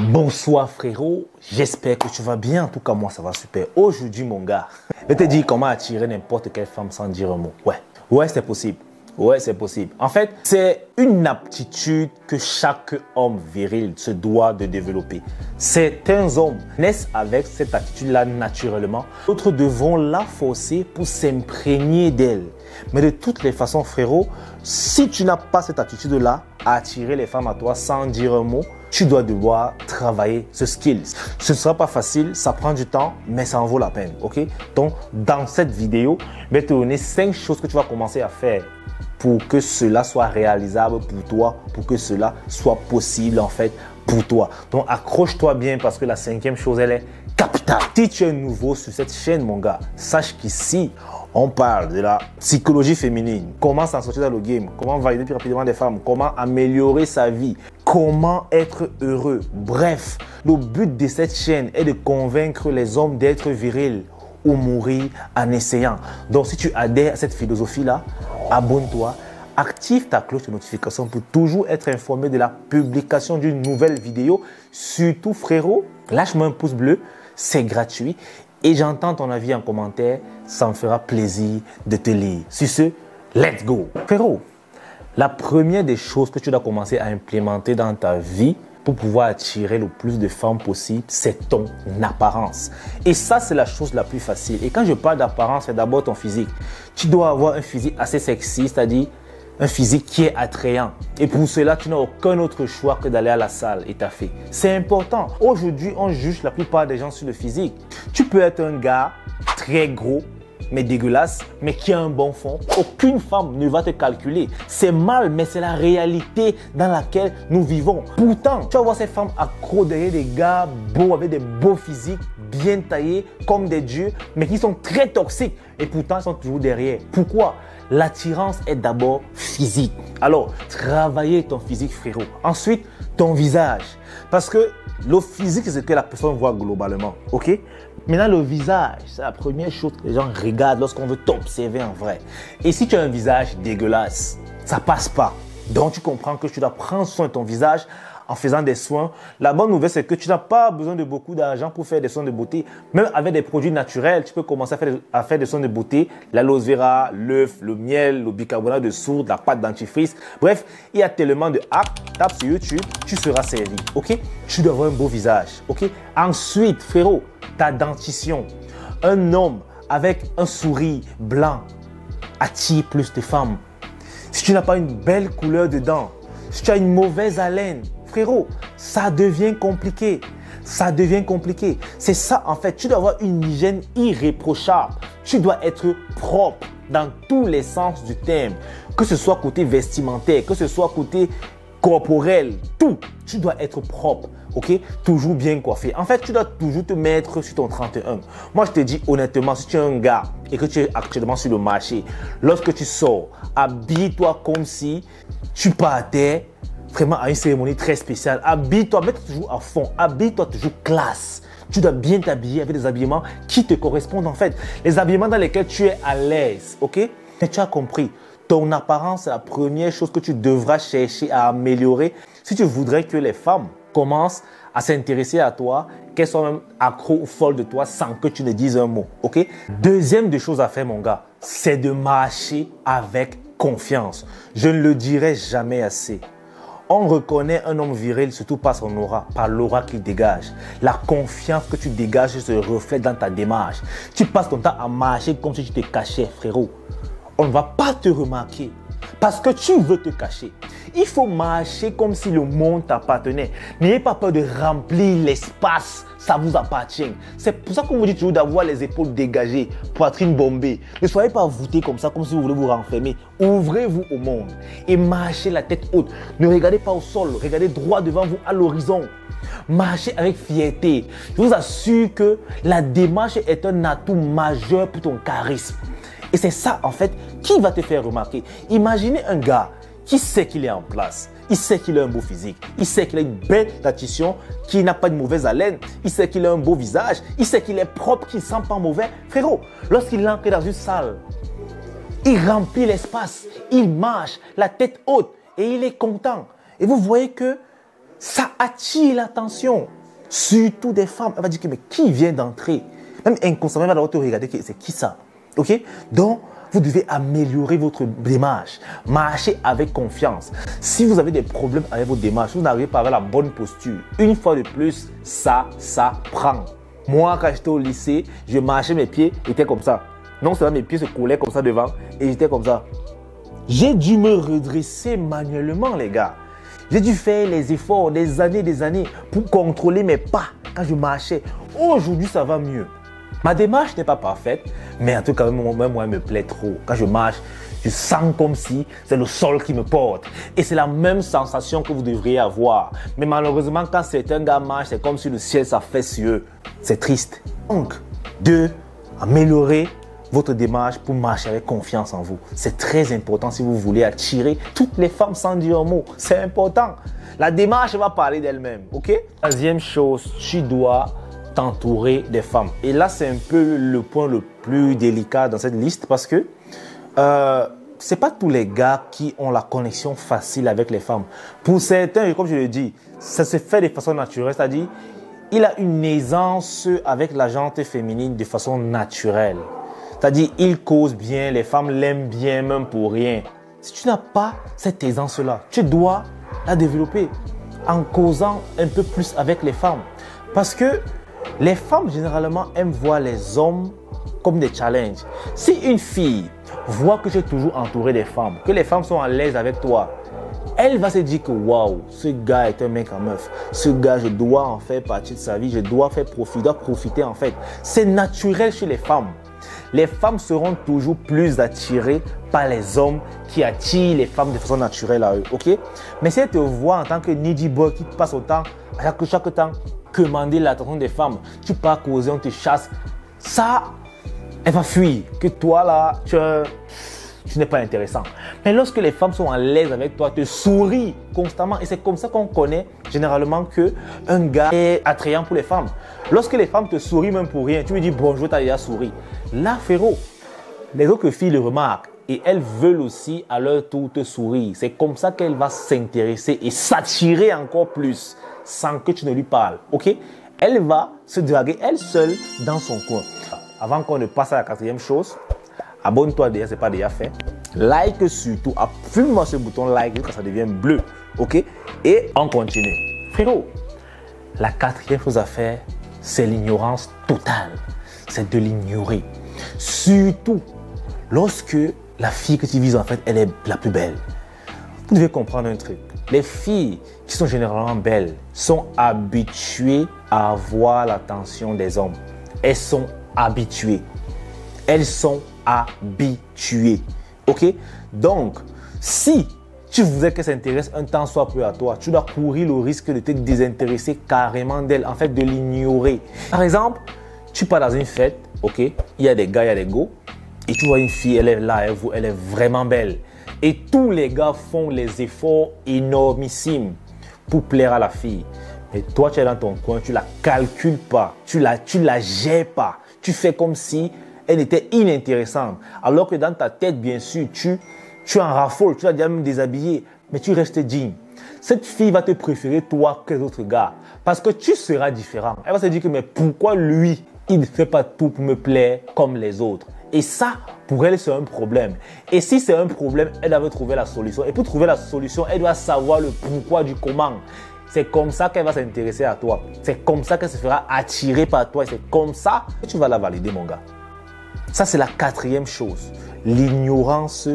Bonsoir frérot, j'espère que tu vas bien. En tout cas moi ça va super. Aujourd'hui mon gars, je te dis comment attirer n'importe quelle femme sans dire un mot. Ouais c'est possible. Ouais c'est possible. En fait c'est une aptitude que chaque homme viril se doit de développer. Certains hommes naissent avec cette attitude là naturellement. D'autres devront la forcer pour s'imprégner d'elle. Mais de toutes les façons frérot, si tu n'as pas cette attitude là à attirer les femmes à toi sans dire un mot, tu dois devoir travailler ce skill. Ce ne sera pas facile, ça prend du temps, mais ça en vaut la peine, ok? Donc, dans cette vidéo, je vais te donner 5 choses que tu vas commencer à faire pour que cela soit réalisable pour toi, pour que cela soit possible en fait pour toi. Donc, accroche-toi bien parce que la 5e chose, elle est capitale. Si tu es nouveau sur cette chaîne, mon gars, sache qu'ici, on parle de la psychologie féminine, comment s'en sortir dans le game, comment valider plus rapidement des femmes, comment améliorer sa vie, comment être heureux. Bref, le but de cette chaîne est de convaincre les hommes d'être virils ou mourir en essayant. Donc si tu adhères à cette philosophie-là, abonne-toi, active ta cloche de notification pour toujours être informé de la publication d'une nouvelle vidéo. Surtout frérot, lâche-moi un pouce bleu, c'est gratuit. Et j'entends ton avis en commentaire, ça me fera plaisir de te lire. Sur ce, let's go! Frérot, la première des choses que tu dois commencer à implémenter dans ta vie pour pouvoir attirer le plus de femmes possible, c'est ton apparence. Et ça, c'est la chose la plus facile. Et quand je parle d'apparence, c'est d'abord ton physique. Tu dois avoir un physique assez sexy, c'est-à-dire un physique qui est attrayant. Et pour cela, tu n'as aucun autre choix que d'aller à la salle et t'as fait. C'est important. Aujourd'hui, on juge la plupart des gens sur le physique. Tu peux être un gars très gros, mais dégueulasse, mais qui a un bon fond. Aucune femme ne va te calculer. C'est mal, mais c'est la réalité dans laquelle nous vivons. Pourtant, tu vas voir ces femmes accro derrière des gars beaux, avec des beaux physiques, bien taillés, comme des dieux, mais qui sont très toxiques. Et pourtant, ils sont toujours derrière. Pourquoi? L'attirance est d'abord physique. Alors, travaillez ton physique, frérot. Ensuite, ton visage. Parce que le physique, c'est ce que la personne voit globalement. Ok? Maintenant, le visage, c'est la première chose que les gens regardent lorsqu'on veut t'observer en vrai. Et si tu as un visage dégueulasse, ça passe pas. Donc, tu comprends que tu dois prendre soin de ton visage en faisant des soins. La bonne nouvelle, c'est que tu n'as pas besoin de beaucoup d'argent pour faire des soins de beauté. Même avec des produits naturels, tu peux commencer à faire des soins de beauté. L'aloe vera, l'œuf, le miel, le bicarbonate de soude, la pâte dentifrice. Bref, il y a tellement de hacks. Tape sur YouTube, tu seras servi. Ok? Tu dois avoir un beau visage. Ok? Ensuite, frérot, ta dentition. Un homme avec un sourire blanc attire plus de femmes. Si tu n'as pas une belle couleur de dents, si tu as une mauvaise haleine, frérot, ça devient compliqué. Ça devient compliqué. C'est ça en fait. Tu dois avoir une hygiène irréprochable. Tu dois être propre dans tous les sens du terme. Que ce soit côté vestimentaire, que ce soit côté corporel, tout. Tu dois être propre, ok? Toujours bien coiffé. En fait, tu dois toujours te mettre sur ton 31. Moi, je te dis honnêtement, si tu es un gars et que tu es actuellement sur le marché, lorsque tu sors, habille-toi comme si tu partais vraiment à une cérémonie très spéciale. Habille-toi, mets-toi toujours à fond. Habille-toi toujours classe. Tu dois bien t'habiller avec des habillements qui te correspondent en fait. Les habillements dans lesquels tu es à l'aise, ok? Mais tu as compris. Ton apparence est la première chose que tu devras chercher à améliorer si tu voudrais que les femmes commencent à s'intéresser à toi, qu'elles soient même accros ou folles de toi sans que tu ne dises un mot. Ok? Deuxième des choses à faire, mon gars, c'est de marcher avec confiance. Je ne le dirai jamais assez. On reconnaît un homme viril surtout par son aura, par l'aura qu'il dégage. La confiance que tu dégages se reflète dans ta démarche. Tu passes ton temps à marcher comme si tu te cachais, frérot. On ne va pas te remarquer parce que tu veux te cacher. Il faut marcher comme si le monde t'appartenait. N'ayez pas peur de remplir l'espace, ça vous appartient. C'est pour ça qu'on vous dit toujours d'avoir les épaules dégagées, poitrine bombée. Ne soyez pas voûtés comme ça, comme si vous voulez vous renfermer. Ouvrez-vous au monde et marchez la tête haute. Ne regardez pas au sol, regardez droit devant vous à l'horizon. Marchez avec fierté. Je vous assure que la démarche est un atout majeur pour ton charisme. Et c'est ça, en fait, qui va te faire remarquer. Imaginez un gars qui sait qu'il est en place. Il sait qu'il a un beau physique. Il sait qu'il a une belle dentition, qu'il n'a pas de mauvaise haleine. Il sait qu'il a un beau visage. Il sait qu'il est propre, qu'il ne sent pas mauvais. Frérot, lorsqu'il entre dans une salle, il remplit l'espace. Il marche, la tête haute et il est content. Et vous voyez que Ça attire l'attention, surtout des femmes. Elle va dire que mais qui vient d'entrer? Même inconsciemment, elle va d'abord te regarder, c'est qui ça? Ok? Donc, vous devez améliorer votre démarche. Marchez avec confiance. Si vous avez des problèmes avec vos démarches, vous n'arrivez pas à avoir la bonne posture. Une fois de plus, ça prend. Moi, quand j'étais au lycée, je marchais, mes pieds étaient comme ça. Non seulement mes pieds se collaient comme ça devant et j'étais comme ça. J'ai dû me redresser manuellement, les gars. J'ai dû faire les efforts des années pour contrôler mes pas quand je marchais. Aujourd'hui, ça va mieux. Ma démarche n'est pas parfaite, mais en tout cas, moi, elle me plaît trop. Quand je marche, je sens comme si c'est le sol qui me porte. Et c'est la même sensation que vous devriez avoir. Mais malheureusement, quand certains gars marchent, c'est comme si le ciel s'affaisse sur eux. C'est triste. Donc, 2, améliorer votre démarche pour marcher avec confiance en vous. C'est très important si vous voulez attirer toutes les femmes sans dire un mot. C'est important. La démarche va parler d'elle-même. Ok? Troisième chose, tu dois t'entourer des femmes. Et là, c'est un peu le point le plus délicat dans cette liste parce que c'est pas tous les gars qui ont la connexion facile avec les femmes. Pour certains, comme je le dis, ça se fait de façon naturelle, c'est-à-dire il a une aisance avec la gente féminine de façon naturelle. C'est-à-dire il cause bien, les femmes l'aiment bien même pour rien. Si tu n'as pas cette aisance-là, tu dois la développer en causant un peu plus avec les femmes. Parce que les femmes, généralement, aiment voir les hommes comme des challenges. Si une fille voit que tu es toujours entouré des femmes, que les femmes sont à l'aise avec toi, elle va se dire que waouh, ce gars est un mec en meuf. Ce gars, je dois en faire partie de sa vie, je dois profiter en fait. C'est naturel chez les femmes. Les femmes seront toujours plus attirées par les hommes qui attirent les femmes de façon naturelle à eux, ok? Mais si elle te voit en tant que needy boy qui passe au temps, chaque temps, commander l'attention des femmes, tu pars causer, on te chasse, ça, elle va fuir. Que toi là, tu n'es pas intéressant. Mais lorsque les femmes sont à l'aise avec toi, te sourient constamment, et c'est comme ça qu'on connaît généralement qu'un gars est attrayant pour les femmes. Lorsque les femmes te sourient même pour rien, tu me dis bonjour, t'as déjà souri. Là, frérot, les autres filles le remarquent et elles veulent aussi à leur tour te sourire. C'est comme ça qu'elle va s'intéresser et s'attirer encore plus sans que tu ne lui parles. Ok? Elle va se draguer elle seule dans son coin. Avant qu'on ne passe à la quatrième chose, abonne-toi déjà, ce n'est pas déjà fait. Like surtout, appuie-moi ce bouton like quand ça devient bleu. Ok? Et on continue. Frérot, la quatrième chose à faire, c'est l'ignorance totale. C'est de l'ignorer. Surtout lorsque la fille que tu vises, en fait, elle est la plus belle. Vous devez comprendre un truc. Les filles qui sont généralement belles sont habituées à avoir l'attention des hommes. Elles sont habituées. Elles sont habituées. Ok? Donc, si tu voudrais qu'elle s'intéresse un temps soit peu à toi, tu dois courir le risque de te désintéresser carrément d'elle, en fait de l'ignorer. Par exemple, tu pars dans une fête, ok? Il y a des gars, il y a des go, et tu vois une fille, elle est là, elle est vraiment belle. Et tous les gars font les efforts énormissimes pour plaire à la fille. Mais toi, tu es dans ton coin, tu la calcules pas, tu la gères pas. Tu fais comme si elle était inintéressante. Alors que dans ta tête, bien sûr, tu en raffoles, tu l'as déjà même déshabillée, mais tu restes digne. Cette fille va te préférer toi que les autres gars parce que tu seras différent. Elle va se dire que mais pourquoi lui, il ne fait pas tout pour me plaire comme les autres? Et ça, pour elle, c'est un problème. Et si c'est un problème, elle doit trouver la solution. Et pour trouver la solution, elle doit savoir le pourquoi du comment. C'est comme ça qu'elle va s'intéresser à toi. C'est comme ça qu'elle se fera attirer par toi. Et c'est comme ça que tu vas la valider, mon gars. Ça, c'est la quatrième chose. L'ignorance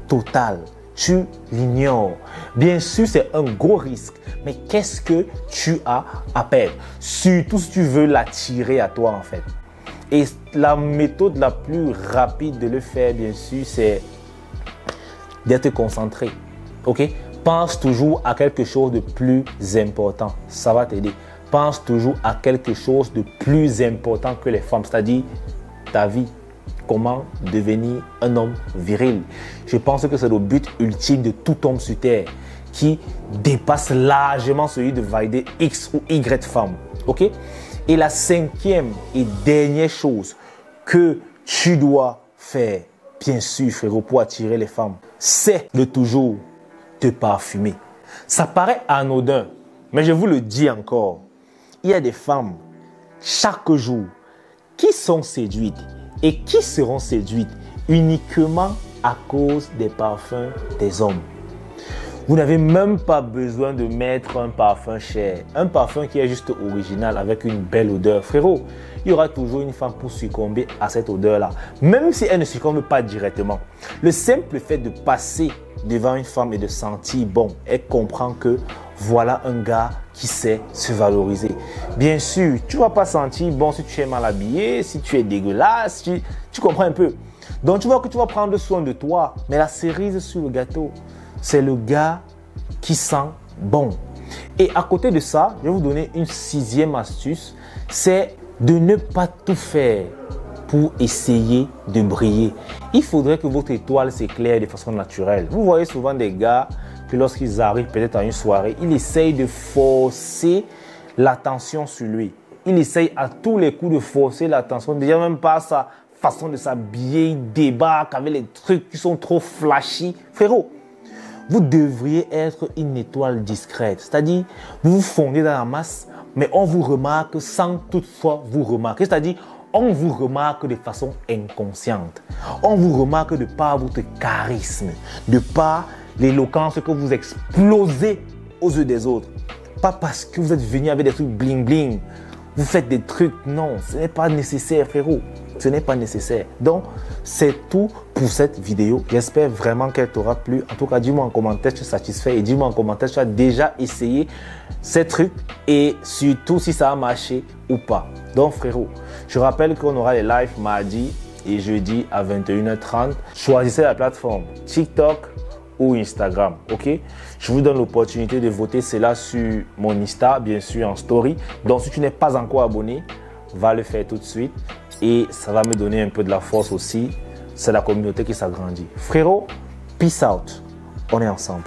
totale. Tu l'ignores. Bien sûr, c'est un gros risque. Mais qu'est-ce que tu as à perdre? Surtout si tu veux l'attirer à toi, en fait. Et la méthode la plus rapide de le faire, bien sûr, c'est d'être concentré. Ok? Pense toujours à quelque chose de plus important. Ça va t'aider. Pense toujours à quelque chose de plus important que les femmes, c'est-à-dire ta vie. Comment devenir un homme viril. Je pense que c'est le but ultime de tout homme sur Terre qui dépasse largement celui de valider X ou Y femme. Ok? Et la cinquième et dernière chose que tu dois faire, bien sûr, frérot, pour attirer les femmes, c'est de toujours te parfumer. Ça paraît anodin, Mais je vous le dis encore, il y a des femmes, chaque jour, qui sont séduites et qui seront séduites uniquement à cause des parfums des hommes. Vous n'avez même pas besoin de mettre un parfum cher, un parfum qui est juste original avec une belle odeur. Frérot, il y aura toujours une femme pour succomber à cette odeur-là, même si elle ne succombe pas directement. Le simple fait de passer devant une femme et de sentir bon, elle comprend que voilà un gars qui sait se valoriser. Bien sûr, tu ne vas pas sentir bon si tu es mal habillé, si tu es dégueulasse, tu comprends un peu. Donc tu vois que tu vas prendre soin de toi, mais la cerise sur le gâteau, c'est le gars qui sent bon. Et à côté de ça, je vais vous donner une 6e astuce, c'est de ne pas tout faire pour essayer de briller. Il faudrait que votre étoile s'éclaire de façon naturelle. Vous voyez souvent des gars que lorsqu'ils arrivent peut-être à une soirée, ils essayent de forcer l'attention sur lui. Ils essayent à tous les coups de forcer l'attention, déjà même pas sa façon de s'habiller, il débarque avec les trucs qui sont trop flashy. Frérot, vous devriez être une étoile discrète, c'est-à-dire vous vous fondez dans la masse, mais on vous remarque sans toutefois vous remarquer, c'est-à-dire on vous remarque de façon inconsciente. On vous remarque de par votre charisme, de par l'éloquence que vous explosez aux yeux des autres. Pas parce que vous êtes venu avec des trucs bling bling, vous faites des trucs, non, ce n'est pas nécessaire frérot. Ce n'est pas nécessaire. Donc, c'est tout pour cette vidéo. J'espère vraiment qu'elle t'aura plu. En tout cas, dis-moi en commentaire si tu es satisfait et dis-moi en commentaire si tu as déjà essayé ces trucs et surtout si ça a marché ou pas. Donc, frérot, je rappelle qu'on aura les lives mardi et jeudi à 21h30. Choisissez la plateforme TikTok ou Instagram, ok? Je vous donne l'opportunité de voter cela sur mon Insta, bien sûr en story. Donc, si tu n'es pas encore abonné, va le faire tout de suite. Et ça va me donner un peu de la force aussi. C'est la communauté qui s'agrandit. Frérot, peace out. On est ensemble.